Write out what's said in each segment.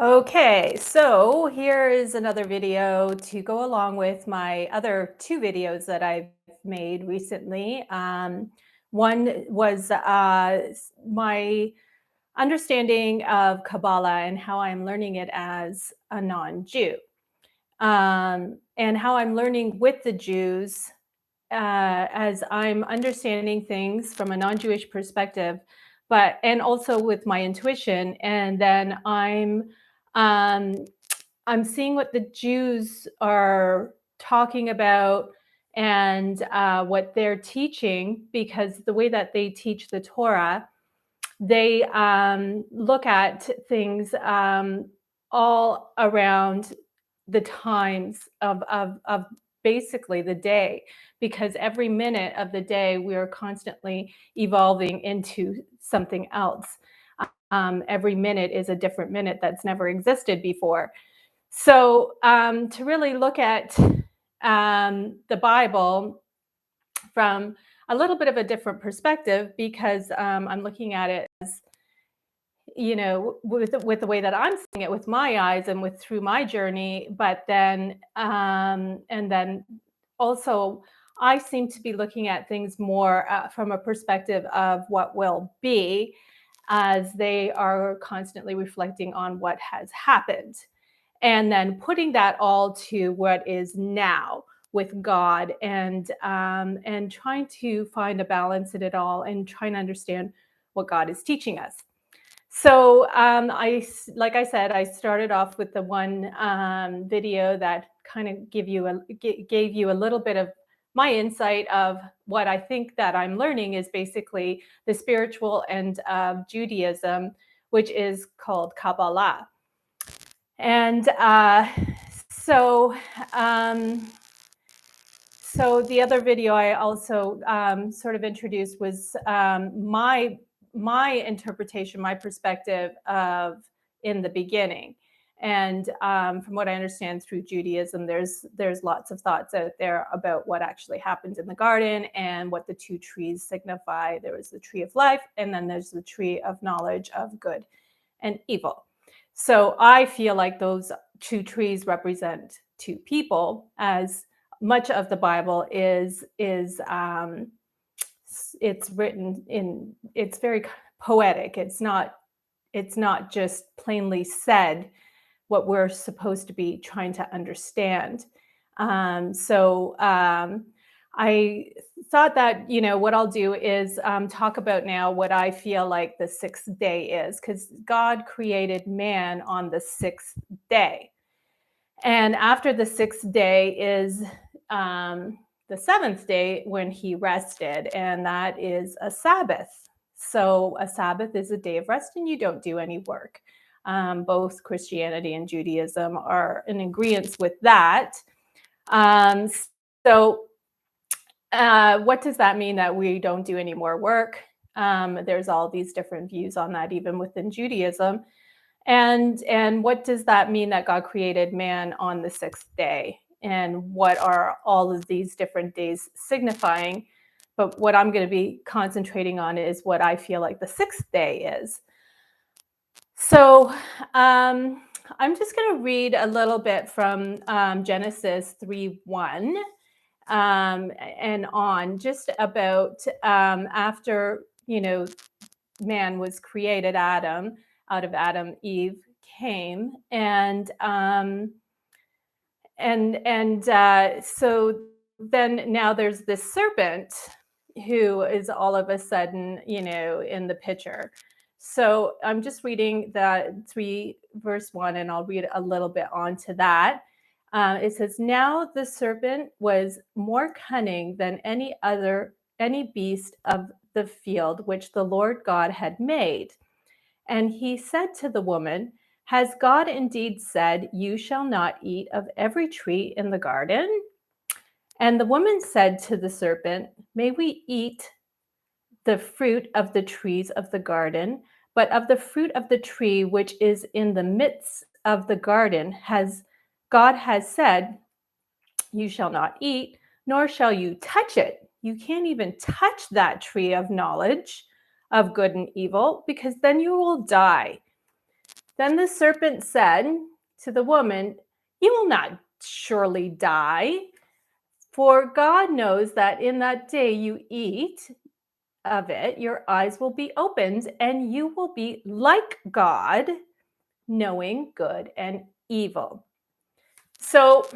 Okay, so here is another video to go along with my other two videos that I've made recently. One was my understanding of Kabbalah and how I'm learning it as a non-Jew, and how I'm learning with the Jews as I'm understanding things from a non-Jewish perspective, but and also with my intuition, and then um, I'm seeing what the Jews are talking about and what they're teaching, because the way that they teach the Torah, they look at things all around the times of basically the day, because every minute of the day we are constantly evolving into something else. Every minute is a different minute that's never existed before. So to really look at the Bible from a little bit of a different perspective, because I'm looking at it as, with the way that I'm seeing it with my eyes and with through my journey, but then and then also I seem to be looking at things more from a perspective of what will be, as they are constantly reflecting on what has happened, and then putting that all to what is now with God, and trying to find a balance in it all and trying to understand what God is teaching us. So like I said, I started off with the one video that kind of gave you a little bit of my insight of what I think that I'm learning is basically the spiritual end of Judaism, which is called Kabbalah. And so, um, so the other video I also sort of introduced was my interpretation, my perspective of in the beginning. And from what I understand through Judaism, there's lots of thoughts out there about what actually happened in the garden and what the two trees signify. There was the tree of life, and then there's the tree of knowledge of good and evil. So I feel like those two trees represent two people, as much of the Bible is it's written in, it's very poetic. It's not just plainly said what we're supposed to be trying to understand. So I thought that, what I'll do is talk about now what I feel like the sixth day is, because God created man on the sixth day. And after the sixth day is the seventh day when he rested, and that is a Sabbath. So a Sabbath is a day of rest, and you don't do any work. Both Christianity and Judaism are in agreement with that. Um, so, what does that mean, that we don't do any more work? There's all these different views on that, even within Judaism. And what does that mean, that God created man on the sixth day? And what are all of these different days signifying? But what I'm going to be concentrating on is what I feel like the sixth day is. So I'm just going to read a little bit from Genesis 3:1 and on, just about after, man was created, Adam, out of Adam, Eve came, and so then now there's this serpent who is all of a sudden, in the picture. So I'm just reading the 3 verse 1, and I'll read a little bit onto that. It says, "Now the serpent was more cunning than any beast of the field which the Lord God had made. And he said to the woman, 'Has God indeed said, you shall not eat of every tree in the garden?' And the woman said to the serpent, 'May we eat the fruit of the trees of the garden, but of the fruit of the tree which is in the midst of the garden has said, you shall not eat, nor shall you touch it.'" You can't even touch that tree of knowledge of good and evil, because then you will die. Then the serpent said to the woman, "You will not surely die, for God knows that in that day you eat of it, your eyes will be opened, and you will be like God, knowing good and evil." So,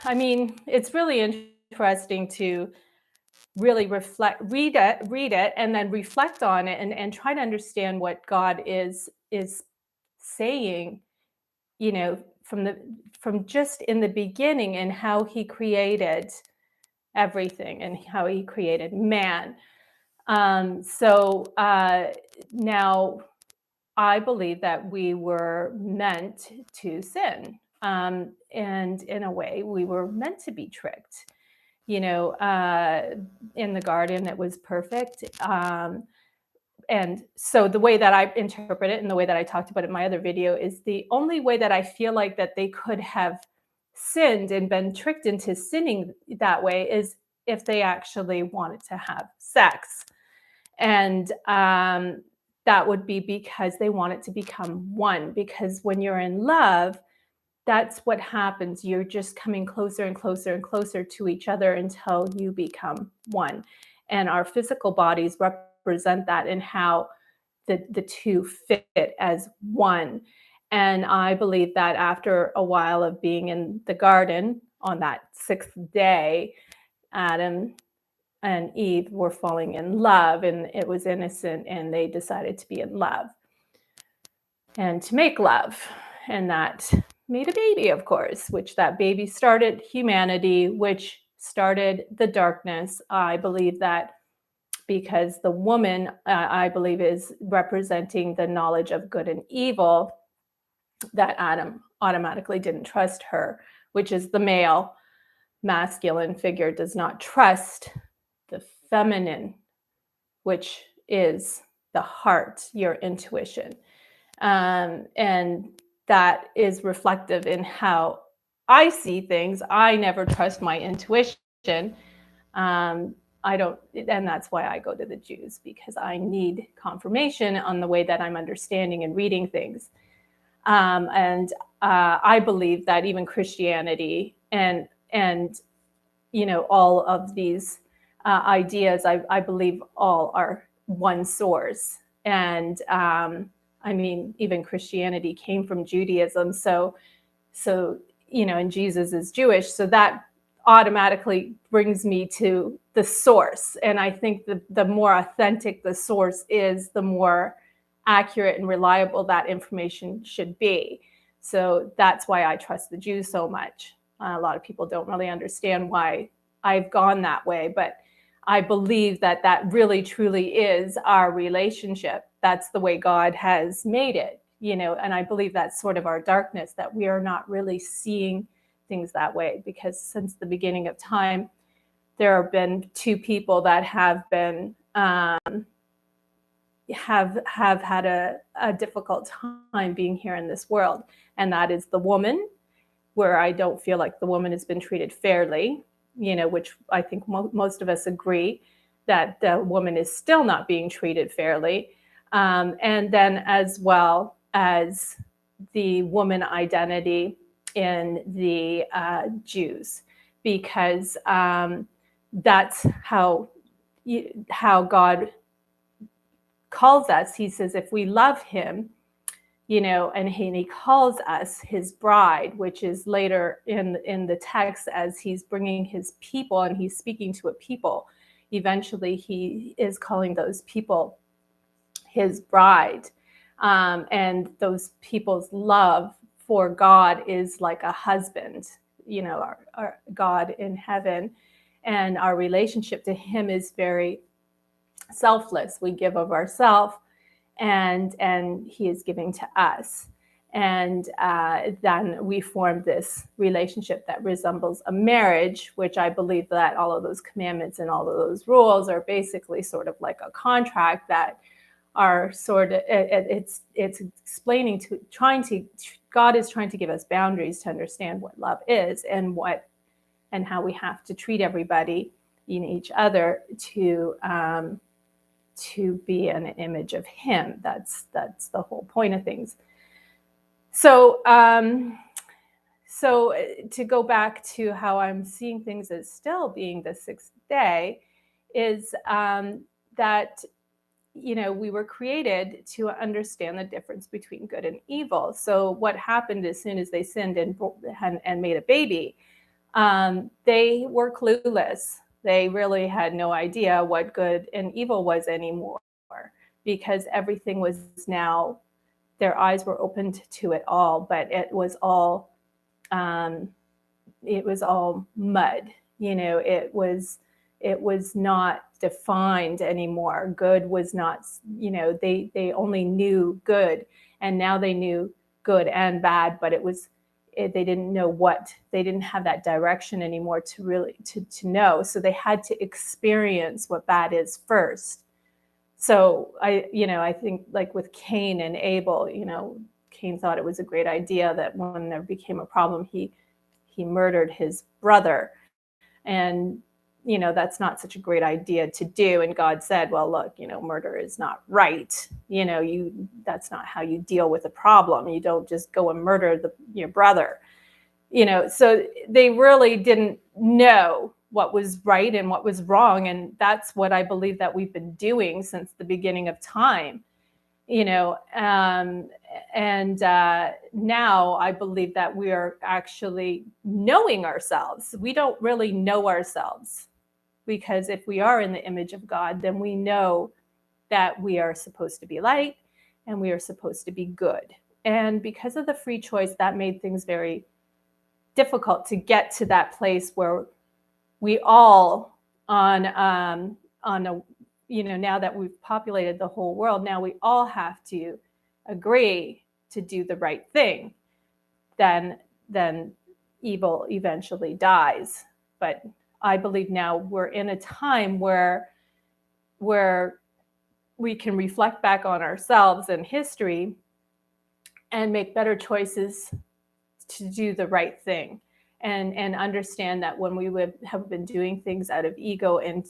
I mean, it's really interesting to really read it, and then reflect on it, and try to understand what God is saying, from from just in the beginning, and how he created everything, and how he created man. Now I believe that we were meant to sin. And in a way, we were meant to be tricked. You know, in the garden, it was perfect. And so the way that I interpret it, and the way that I talked about it in my other video, is the only way that I feel like that they could have sinned and been tricked into sinning that way is if they actually wanted to have sex. And that would be because they want it to become one. Because when you're in love, that's what happens. You're just coming closer and closer and closer to each other until you become one. And our physical bodies represent that, in how the two fit as one. And I believe that after a while of being in the garden on that sixth day, Adam and Eve were falling in love, and it was innocent, and they decided to be in love and to make love. And that made a baby, of course, which that baby started humanity, which started the darkness. I believe that because the woman, I believe, is representing the knowledge of good and evil, that Adam automatically didn't trust her, which is the male masculine figure does not trust the feminine, which is the heart, your intuition. And that is reflective in how I see things. I never trust my intuition. I don't, and that's why I go to the Jews, because I need confirmation on the way that I'm understanding and reading things. And I believe that even Christianity and all of these ideas, I believe all are one source. And I mean, even Christianity came from Judaism. And Jesus is Jewish. So that automatically brings me to the source. And I think the more authentic the source is, the more accurate and reliable that information should be. So that's why I trust the Jews so much. A lot of people don't really understand why I've gone that way, but I believe that that really truly is our relationship. That's the way God has made it, and I believe that's sort of our darkness, that we are not really seeing things that way, because since the beginning of time, there have been two people that have been have had a difficult time being here in this world, and that is the woman, where I don't feel like the woman has been treated fairly, which I think most of us agree that the woman is still not being treated fairly. And then, as well as the woman identity in the Jews, because that's how God calls us. He says, if we love him, and he calls us his bride, which is later in the text, as he's bringing his people and he's speaking to a people. Eventually, he is calling those people his bride. And those people's love for God is like a husband, our God in heaven. And our relationship to him is very selfless. We give of ourselves, and he is giving to us. And then we form this relationship that resembles a marriage, which I believe that all of those commandments and all of those rules are basically sort of like a contract that are sort of, it's explaining God is trying to give us boundaries to understand what love is, and how we have to treat everybody, each other, to be an image of him. That's the whole point of things. So, to go back to how I'm seeing things as still being the sixth day, is that we were created to understand the difference between good and evil. So what happened as soon as they sinned and made a baby, they were clueless. They really had no idea what good and evil was anymore, because everything was now, their eyes were opened to it all, but um, it was all mud. It was not defined anymore. Good was not, they only knew good, and now they knew good and bad, but they didn't know what, they didn't have that direction anymore to really to know. So they had to experience what bad is first. So I think, like with Cain and Abel, Cain thought it was a great idea that when there became a problem, he murdered his brother. And that's not such a great idea to do. And God said, well, look, murder is not right. That's not how you deal with a problem. You don't just go and murder your brother. So they really didn't know what was right and what was wrong. And that's what I believe that we've been doing since the beginning of time. And now I believe that we are actually knowing ourselves. We don't really know ourselves, because if we are in the image of God, then we know that we are supposed to be light and we are supposed to be good. And because of the free choice, that made things very difficult to get to that place where we all on a now that we've populated the whole world, now we all have to agree to do the right thing. Then evil eventually dies. But I believe now we're in a time where we can reflect back on ourselves and history and make better choices to do the right thing, and understand that when we would have been doing things out of ego and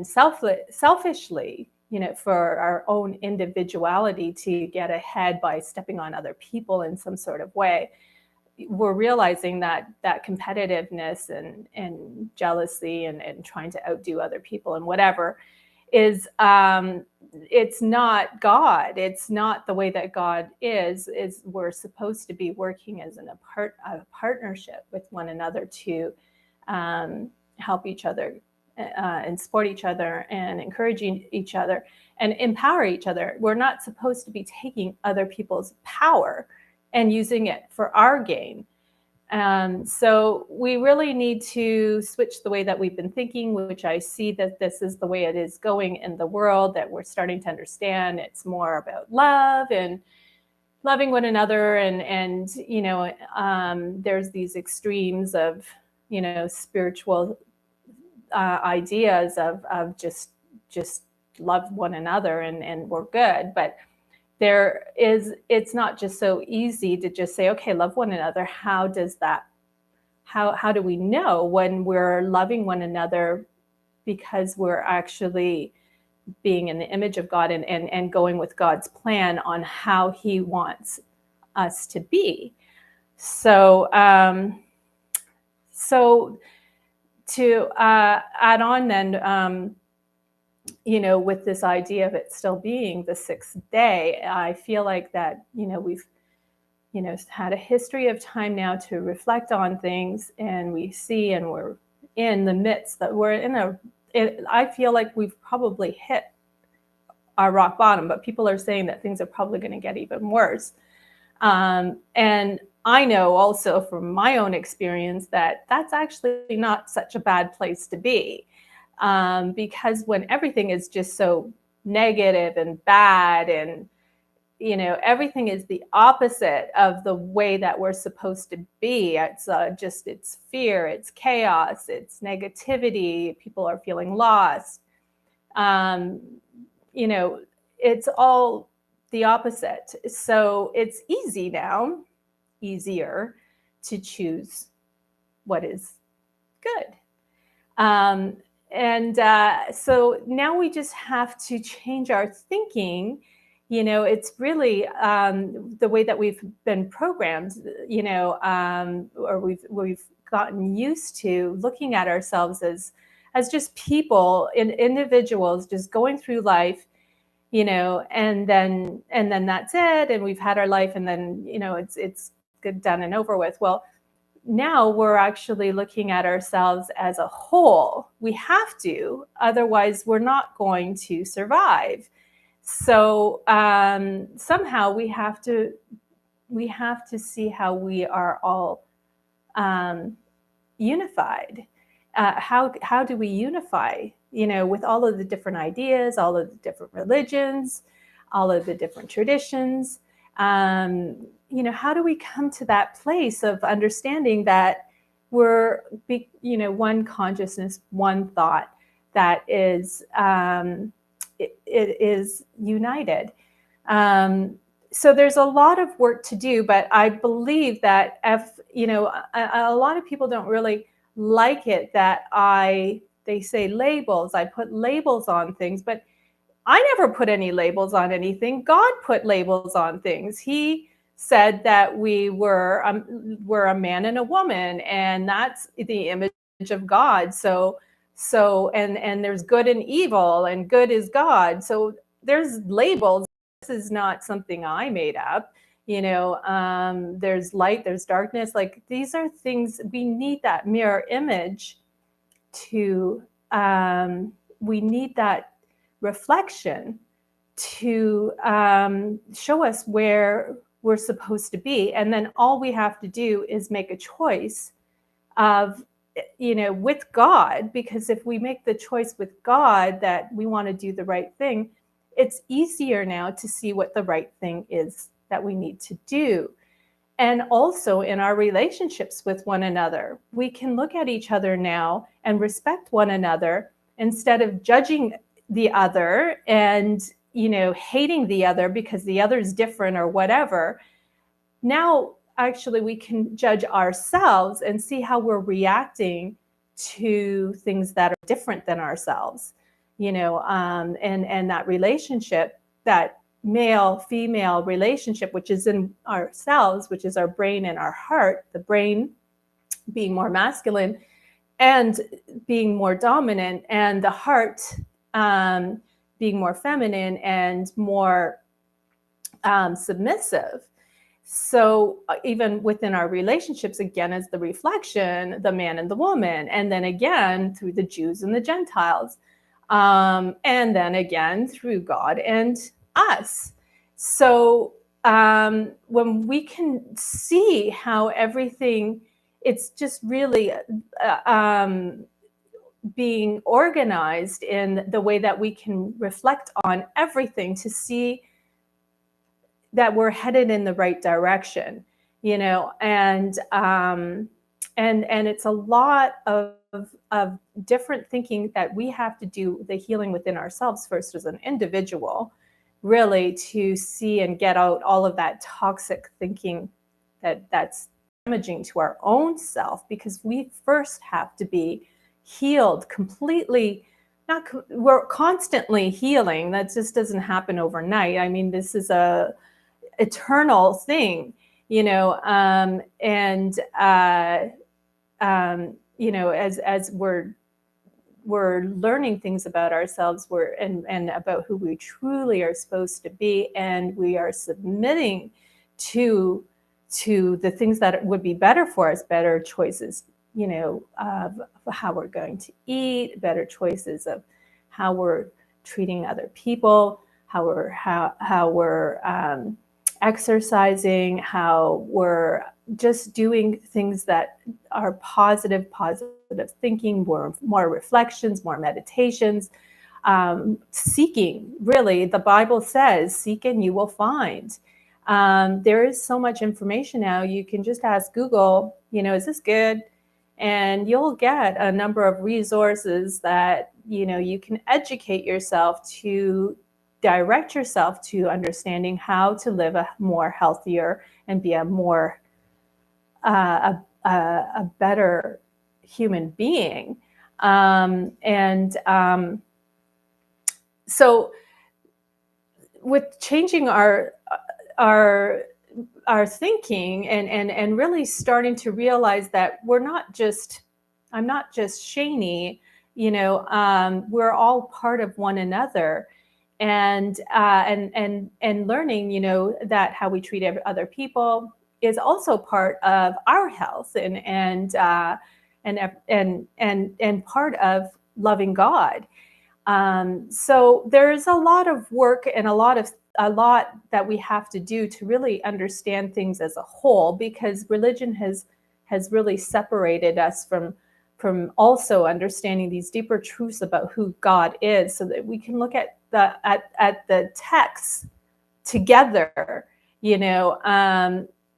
selfishly, for our own individuality to get ahead by stepping on other people in some sort of way, we're realizing that competitiveness and jealousy and trying to outdo other people and whatever is it's not God. It's not the way that God is we're supposed to be working as a partnership with one another to help each other and support each other and encouraging each other and empower each other. We're not supposed to be taking other people's power and using it for our gain. So we really need to switch the way that we've been thinking, which I see that this is the way it is going in the world, that we're starting to understand it's more about love and loving one another. And there's these extremes of, spiritual ideas of just love one another and we're good. But it's not just so easy to just say, okay, love one another. How do we know when we're loving one another because we're actually being in the image of God and going with God's plan on how he wants us to be? So to add on then, with this idea of it still being the sixth day, I feel like that, we've, had a history of time now to reflect on things, and we see, and we're in the midst that we're I feel like we've probably hit our rock bottom, but people are saying that things are probably going to get even worse. And I know also from my own experience that that's actually not such a bad place to be. Because when everything is just so negative and bad, and everything is the opposite of the way that we're supposed to be, it's fear, it's chaos, it's negativity, people are feeling lost. It's all the opposite. So it's easier to choose what is good. And so now we just have to change our thinking, It's really the way that we've been programmed, or we've gotten used to looking at ourselves as just people and individuals just going through life, and then that's it, and we've had our life, and then it's good, done and over with. Well, now we're actually looking at ourselves as a whole. We have to, otherwise we're not going to survive. So somehow we have to see how we are all unified. How do we unify? With all of the different ideas, all of the different religions, all of the different traditions. How do we come to that place of understanding that we're, one consciousness, one thought that is it is united. So there's a lot of work to do, but I believe that if a lot of people don't really like it that they say labels. I put labels on things, but I never put any labels on anything. God put labels on things. He said that we're a man and a woman, and that's the image of God. And there's good and evil, and good is God. So there's labels. This is not something I made up. There's light, there's darkness. Like, these are things we need. That mirror image to we need that reflection to show us where we're supposed to be. And then all we have to do is make a choice of, with God, because if we make the choice with God that we want to do the right thing, it's easier now to see what the right thing is that we need to do. And also in our relationships with one another, we can look at each other now and respect one another instead of judging the other and, hating the other because the other is different or whatever. Now, actually, we can judge ourselves and see how we're reacting to things that are different than ourselves, and that relationship, that male-female relationship, which is in ourselves, which is our brain and our heart, the brain being more masculine and being more dominant, and the heart being more feminine and more submissive. So even within our relationships, again, as the reflection, the man and the woman, and then again through the Jews and the Gentiles, and then again through God and us. So when we can see how everything, it's just really being organized in the way that we can reflect on everything to see that we're headed in the right direction, and it's a lot of different thinking that we have to do, the healing within ourselves first as an individual, really, to see and get out all of that toxic thinking that's damaging to our own self, because we first have to be healed completely. We're constantly healing. That just doesn't happen overnight. I mean, this is a eternal thing, as we're learning things about ourselves, and about who we truly are supposed to be, and we are submitting to the things that would be better for us, better choices, of how we're going to eat, better choices of how we're treating other people, how we're exercising, how we're just doing things that are positive thinking, more reflections, more meditations, seeking. Really, the Bible says, seek and you will find. There is so much information now. You can just ask Google, is this good? And you'll get a number of resources that, you can educate yourself to direct yourself to understanding how to live a more healthier and be a more a better human being. So with changing our our thinking and really starting to realize that I'm not just Shani, we're all part of one another, and learning, that how we treat other people is also part of our health and part of loving God. So there's a lot of work and a lot that we have to do to really understand things as a whole, because religion has really separated us from also understanding these deeper truths about who God is, so that we can look at the text together,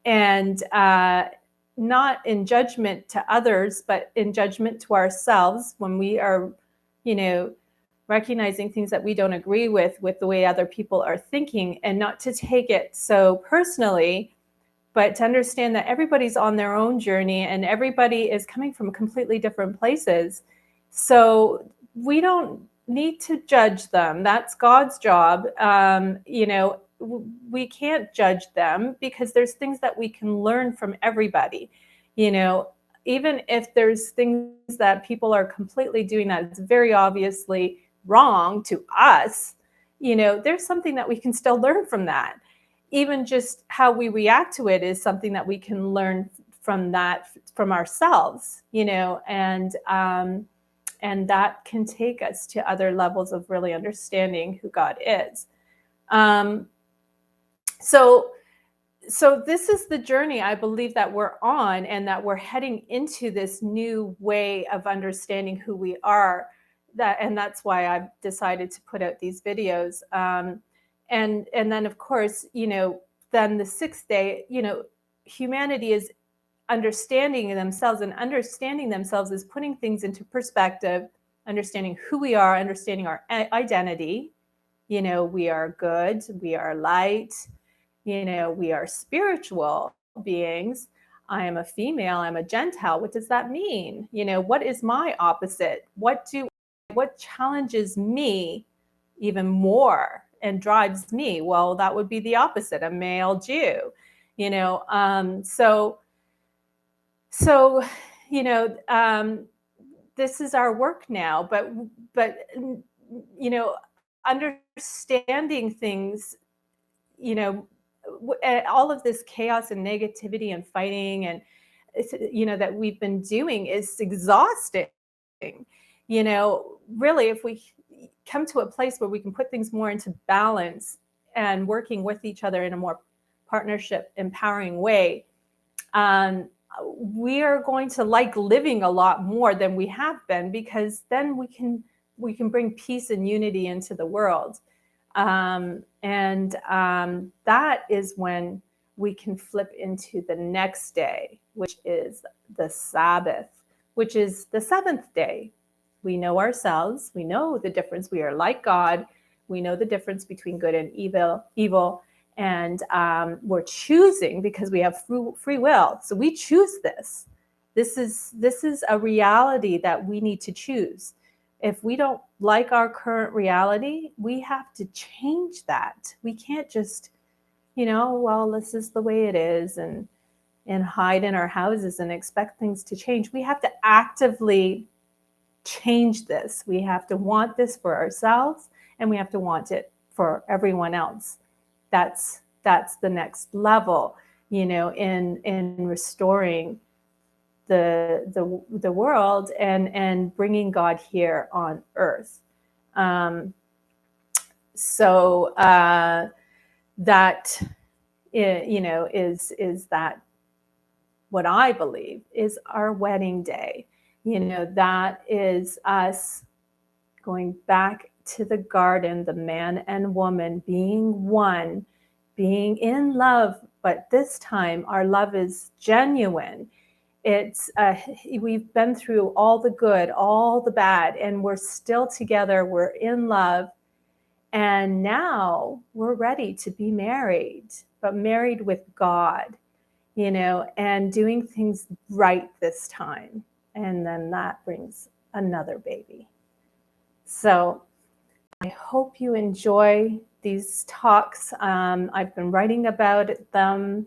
and not in judgment to others, but in judgment to ourselves when we are, you know, recognizing things that we don't agree with the way other people are thinking, and not to take it so personally, but to understand that everybody's on their own journey and everybody is coming from completely different places. So we don't need to judge them. That's God's job. We can't judge them because there's things that we can learn from everybody. Even if there's things that people are completely doing that's very obviously wrong to us, there's something that we can still learn from that. Even just how we react to it is something that we can learn from ourselves, and that can take us to other levels of really understanding who God is. So this is the journey I believe that we're on, and that we're heading into this new way of understanding who we are. And that's why I've decided to put out these videos. And then, of course, then the sixth day, humanity is understanding themselves, and understanding themselves is putting things into perspective, understanding who we are, understanding our identity. We are good, we are light, we are spiritual beings. I am a female, I'm a Gentile. What does that mean? What is my opposite? What challenges me even more and drives me? Well, that would be the opposite, a male Jew. So this is our work now, but understanding things, all of this chaos and negativity and fighting and that we've been doing is exhausting. Really, if we come to a place where we can put things more into balance and working with each other in a more partnership, empowering way, we are going to like living a lot more than we have been, because then we can bring peace and unity into the world. That is when we can flip into the next day, which is the Sabbath, which is the seventh day. We know ourselves. We know the difference. We are like God. We know the difference between good and evil. And we're choosing, because we have free will. So we choose this. This is a reality that we need to choose. If we don't like our current reality, we have to change that. We can't just, well, this is the way it is, and hide in our houses and expect things to change. We have to actively change this. We have to want this for ourselves, and we have to want it for everyone else. That's the next level, in restoring the world and bringing God here on earth. That is that what I believe is our wedding day. That is us going back to the garden, the man and woman being one, being in love, but this time our love is genuine. It's we've been through all the good, all the bad, and we're still together. We're in love, and now we're ready to be married, but married with God, and doing things right this time. And then that brings another baby. So I hope you enjoy these talks. I've been writing about them,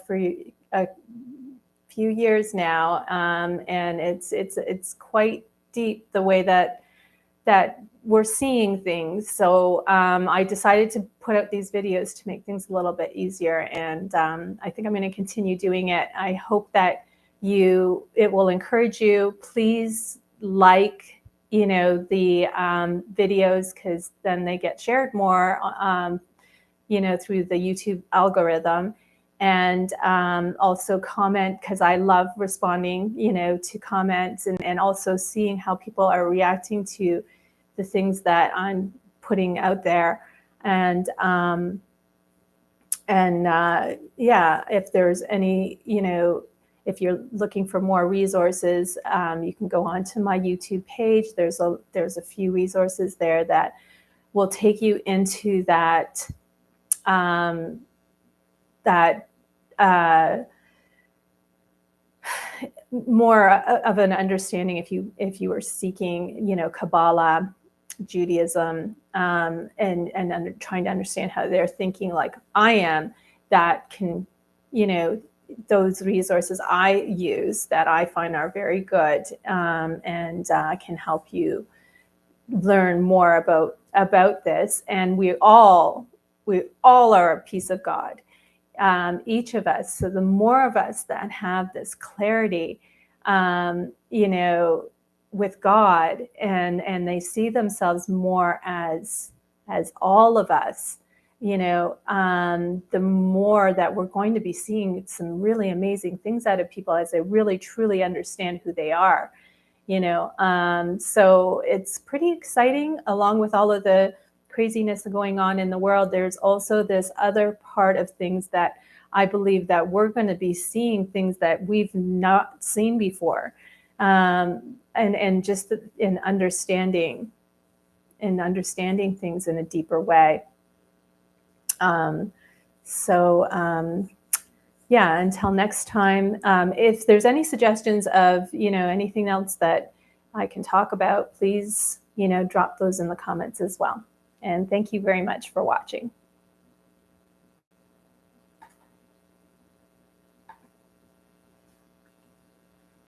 for a few years now, and it's quite deep the way that we're seeing things. So I decided to put out these videos to make things a little bit easier, and I think I'm going to continue doing it. I hope that it will encourage you. Please like the videos, because then they get shared more through the YouTube algorithm. And also comment, because I love responding to comments, and also seeing how people are reacting to the things that I'm putting out there. And yeah, if there's any, if you're looking for more resources, you can go onto my YouTube page. There's a few resources there that will take you into that more of an understanding, if you were seeking, Kabbalah, Judaism, and trying to understand how they're thinking like I am. That can, those resources I use that I find are very good, and can help you learn more about this. And we all are a piece of God, each of us. So the more of us that have this clarity, with God, and they see themselves more as all of us, the more that we're going to be seeing some really amazing things out of people as they really truly understand who they are. So it's pretty exciting. Along with all of the craziness going on in the world, there's also this other part of things that I believe that we're going to be seeing things that we've not seen before, and just in understanding things in a deeper way. Yeah, until next time, if there's any suggestions of, anything else that I can talk about, please, drop those in the comments as well. And thank you very much for watching.